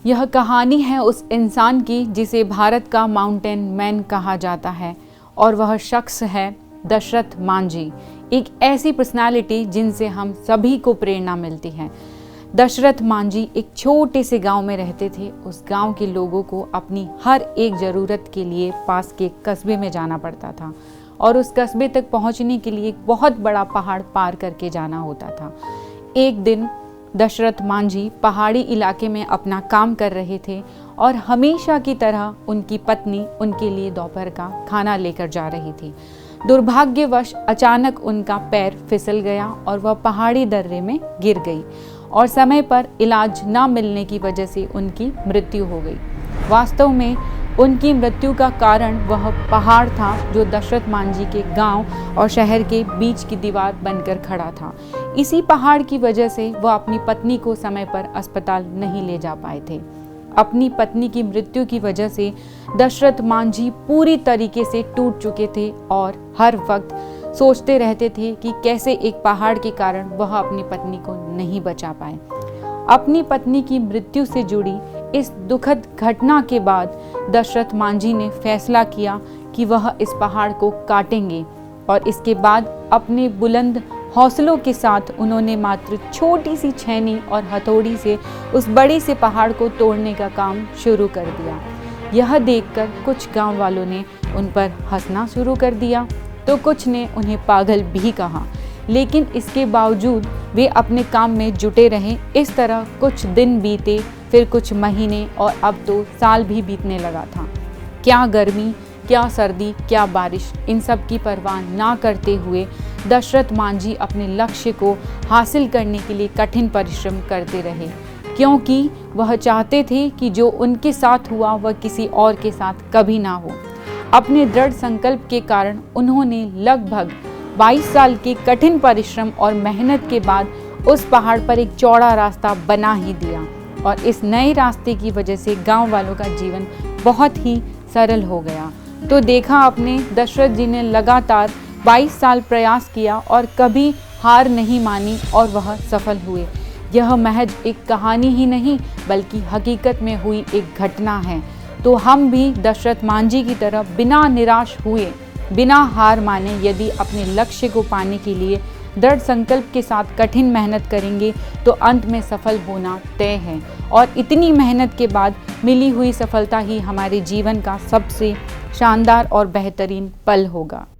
यह कहानी है उस इंसान की जिसे भारत का माउंटेन मैन कहा जाता है और वह शख्स है दशरथ मांझी, एक ऐसी पर्सनालिटी जिनसे हम सभी को प्रेरणा मिलती है। दशरथ मांझी एक छोटे से गांव में रहते थे। उस गांव के लोगों को अपनी हर एक ज़रूरत के लिए पास के कस्बे में जाना पड़ता था और उस कस्बे तक पहुंचने के लिए एक बहुत बड़ा पहाड़ पार करके जाना होता था। एक दिन दशरथ मांझी पहाड़ी इलाके में अपना काम कर रहे थे और हमेशा की तरह उनकी पत्नी उनके लिए दोपहर का खाना लेकर जा रही थी। दुर्भाग्यवश अचानक उनका पैर फिसल गया और वह पहाड़ी दर्रे में गिर गई और समय पर इलाज न मिलने की वजह से उनकी मृत्यु हो गई। वास्तव में उनकी मृत्यु का कारण वह पहाड़ था जो दशरथ मांझी के गांव और शहर के बीच की दीवार बनकर खड़ा था। इसी पहाड़ की वजह से वह अपनी पत्नी को समय पर अस्पताल नहीं ले जा पाए थे। अपनी पत्नी की मृत्यु की वजह से दशरथ मांझी पूरी तरीके से टूट चुके थे और हर वक्त सोचते रहते थे कि कैसे एक पहाड़ के कारण वह अपनी पत्नी को नहीं बचा पाए। अपनी पत्नी की मृत्यु से जुड़ी इस दुखद घटना के बाद दशरथ मांझी ने फैसला किया कि वह इस पहाड़ को काटेंगे और इसके बाद अपने बुलंद हौसलों के साथ उन्होंने मात्र छोटी सी छेनी और हथौड़ी से उस बड़े से पहाड़ को तोड़ने का काम शुरू कर दिया। यह देखकर कुछ गांव वालों ने उन पर हंसना शुरू कर दिया तो कुछ ने उन्हें पागल भी कहा, लेकिन इसके बावजूद वे अपने काम में जुटे रहे। इस तरह कुछ दिन बीते, फिर कुछ महीने और अब तो साल भी बीतने लगा था। क्या गर्मी, क्या सर्दी, क्या बारिश, इन सब की परवाह ना करते हुए दशरथ मांझी अपने लक्ष्य को हासिल करने के लिए कठिन परिश्रम करते रहे, क्योंकि वह चाहते थे कि जो उनके साथ हुआ वह किसी और के साथ कभी ना हो। अपने दृढ़ संकल्प के कारण उन्होंने लगभग 22 साल के कठिन परिश्रम और मेहनत के बाद उस पहाड़ पर एक चौड़ा रास्ता बना ही दिया और इस नए रास्ते की वजह से गांव वालों का जीवन बहुत ही सरल हो गया। तो देखा आपने, दशरथ जी ने लगातार 22 साल प्रयास किया और कभी हार नहीं मानी और वह सफल हुए। यह महज एक कहानी ही नहीं बल्कि हकीकत में हुई एक घटना है। तो हम भी दशरथ मांझी की तरह बिना निराश हुए, बिना हार माने यदि अपने लक्ष्य को पाने के लिए दृढ़ संकल्प के साथ कठिन मेहनत करेंगे तो अंत में सफल होना तय है और इतनी मेहनत के बाद मिली हुई सफलता ही हमारे जीवन का सबसे शानदार और बेहतरीन पल होगा।